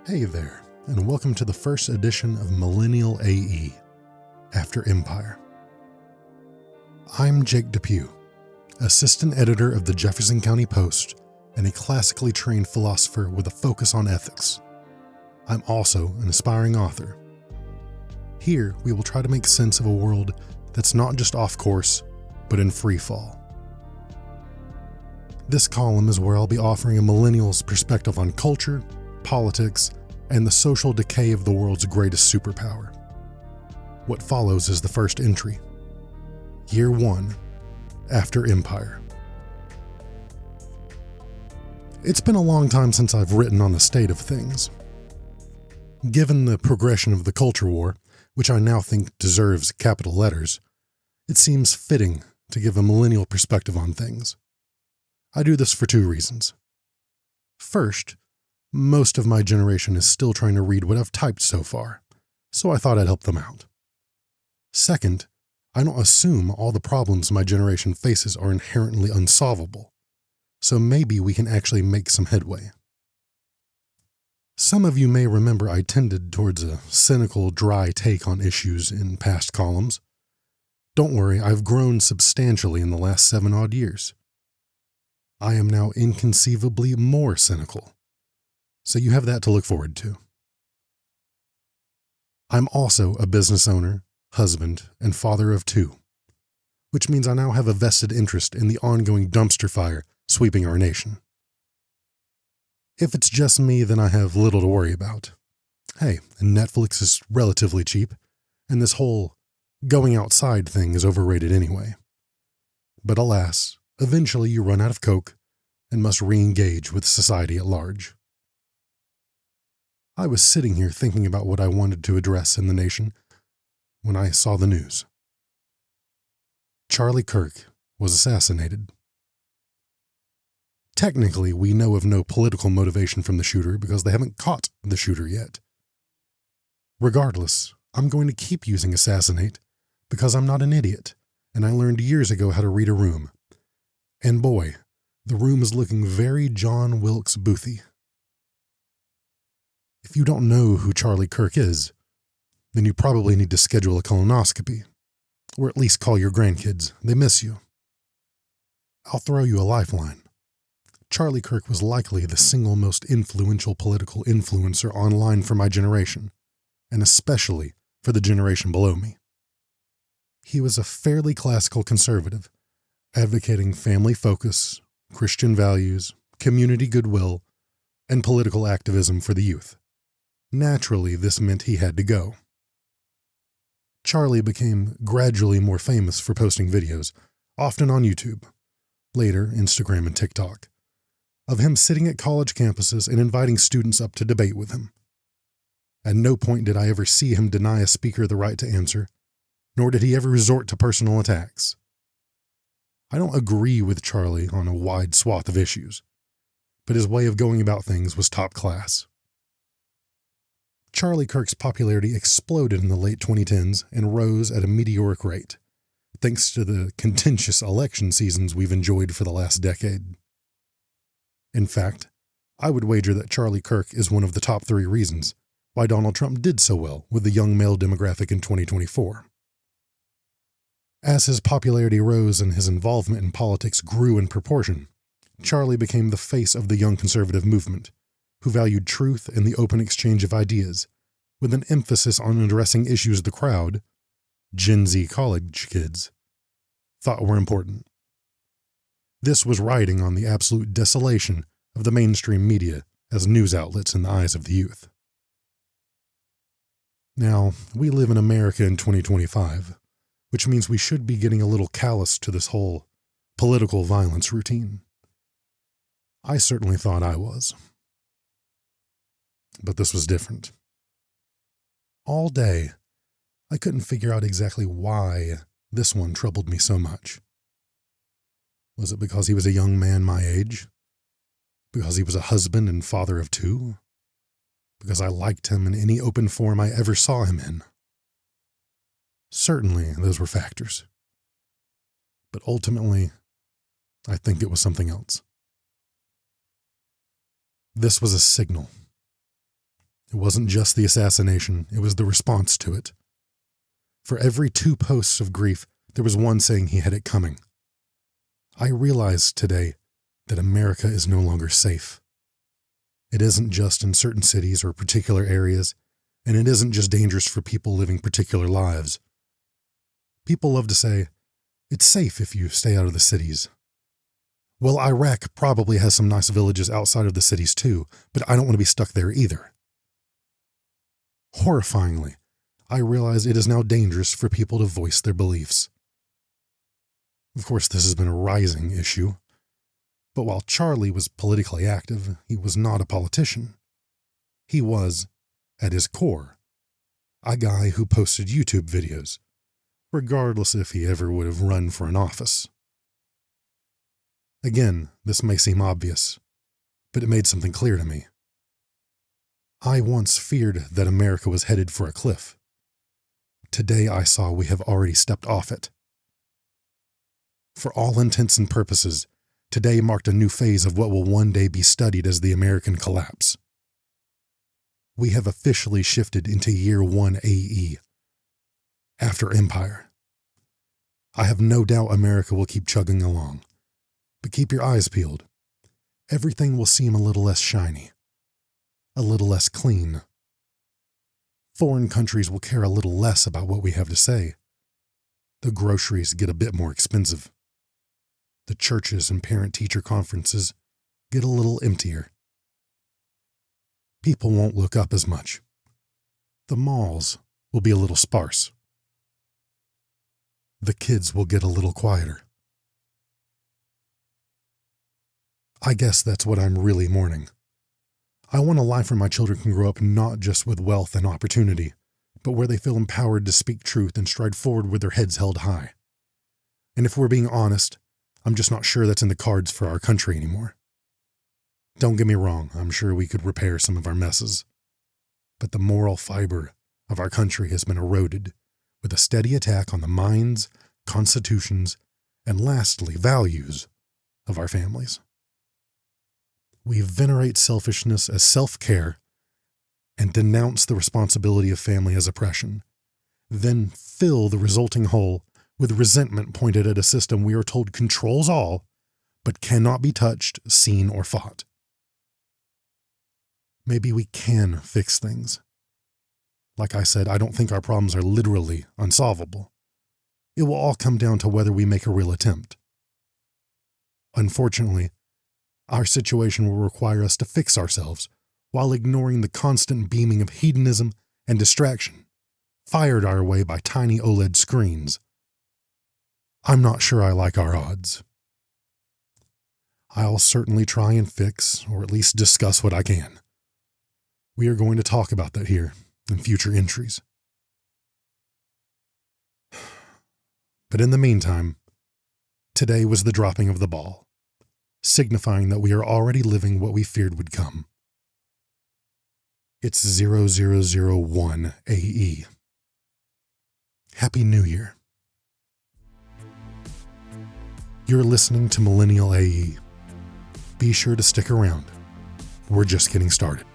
Hey there, and welcome to the first edition of Millennial AE, After Empire. I'm Jake Depew, assistant editor of the Jefferson County Post and a classically trained philosopher with a focus on ethics. I'm also an aspiring author. Here, we will try to make sense of a world that's not just off course, but in free fall. This column is where I'll be offering a millennial's perspective on culture, politics, and the social decay of the world's greatest superpower. What follows is the first entry. Year 1, After Empire. It's been a long time since I've written on the state of things. Given the progression of the culture war, which I now think deserves capital letters, it seems fitting to give a millennial perspective on things. I do this for two reasons. First, most of my generation is still trying to read what I've typed so far, so I thought I'd help them out. Second, I don't assume all the problems my generation faces are inherently unsolvable, so maybe we can actually make some headway. Some of you may remember I tended towards a cynical, dry take on issues in past columns. Don't worry, I've grown substantially in the last 7-odd years. I am now inconceivably more cynical. So you have that to look forward to. I'm also a business owner, husband, and father of 2, which means I now have a vested interest in the ongoing dumpster fire sweeping our nation. If it's just me, then I have little to worry about. Hey, Netflix is relatively cheap, and this whole going outside thing is overrated anyway. But alas, eventually you run out of Coke and must re-engage with society at large. I was sitting here thinking about what I wanted to address in the nation when I saw the news. Charlie Kirk was assassinated. Technically, we know of no political motivation from the shooter because they haven't caught the shooter yet. Regardless, I'm going to keep using assassinate because I'm not an idiot, and I learned years ago how to read a room. And boy, the room is looking very John Wilkes Boothy. If you don't know who Charlie Kirk is, then you probably need to schedule a colonoscopy, or at least call your grandkids. They miss you. I'll throw you a lifeline. Charlie Kirk was likely the single most influential political influencer online for my generation, and especially for the generation below me. He was a fairly classical conservative, advocating family focus, Christian values, community goodwill, and political activism for the youth. Naturally, this meant he had to go. Charlie became gradually more famous for posting videos, often on YouTube, later Instagram and TikTok, of him sitting at college campuses and inviting students up to debate with him. At no point did I ever see him deny a speaker the right to answer, nor did he ever resort to personal attacks. I don't agree with Charlie on a wide swath of issues, but his way of going about things was top class. Charlie Kirk's popularity exploded in the late 2010s and rose at a meteoric rate, thanks to the contentious election seasons we've enjoyed for the last decade. In fact, I would wager that Charlie Kirk is one of the top 3 reasons why Donald Trump did so well with the young male demographic in 2024. As his popularity rose and his involvement in politics grew in proportion, Charlie became the face of the young conservative movement, who valued truth and the open exchange of ideas, with an emphasis on addressing issues the crowd, Gen Z college kids, thought were important. This was riding on the absolute desolation of the mainstream media as news outlets in the eyes of the youth. Now, we live in America in 2025, which means we should be getting a little callous to this whole political violence routine. I certainly thought I was. But this was different. All day, I couldn't figure out exactly why this one troubled me so much. Was it because he was a young man my age? Because he was a husband and father of 2? Because I liked him in any open forum I ever saw him in? Certainly, those were factors. But ultimately, I think it was something else. This was a signal. It wasn't just the assassination, it was the response to it. For every 2 posts of grief, there was one saying he had it coming. I realized today that America is no longer safe. It isn't just in certain cities or particular areas, and it isn't just dangerous for people living particular lives. People love to say, it's safe if you stay out of the cities. Well, Iraq probably has some nice villages outside of the cities too, but I don't want to be stuck there either. Horrifyingly, I realize it is now dangerous for people to voice their beliefs. Of course, this has been a rising issue, but while Charlie was politically active, he was not a politician. He was, at his core, a guy who posted YouTube videos, regardless if he ever would have run for an office. Again, this may seem obvious, but it made something clear to me. I once feared that America was headed for a cliff. Today I saw we have already stepped off it. For all intents and purposes, today marked a new phase of what will one day be studied as the American collapse. We have officially shifted into year 1 AE, after Empire. I have no doubt America will keep chugging along, but keep your eyes peeled. Everything will seem a little less shiny, a little less clean. Foreign countries will care a little less about what we have to say. The groceries get a bit more expensive. The churches and parent-teacher conferences get a little emptier. People won't look up as much. The malls will be a little sparse. The kids will get a little quieter. I guess that's what I'm really mourning. I want a life where my children can grow up not just with wealth and opportunity, but where they feel empowered to speak truth and stride forward with their heads held high. And if we're being honest, I'm just not sure that's in the cards for our country anymore. Don't get me wrong, I'm sure we could repair some of our messes. But the moral fiber of our country has been eroded with a steady attack on the minds, constitutions, and lastly, values of our families. We venerate selfishness as self-care and denounce the responsibility of family as oppression, then fill the resulting hole with resentment pointed at a system we are told controls all, but cannot be touched, seen, or fought. Maybe we can fix things. Like I said, I don't think our problems are literally unsolvable. It will all come down to whether we make a real attempt. Unfortunately, our situation will require us to fix ourselves while ignoring the constant beaming of hedonism and distraction, fired our way by tiny OLED screens. I'm not sure I like our odds. I'll certainly try and fix, or at least discuss what I can. We are going to talk about that here in future entries. But in the meantime, today was the dropping of the ball, signifying that we are already living what we feared would come. It's 0001 AE. Happy New Year. You're listening to Millennial AE. Be sure to stick around. We're just getting started.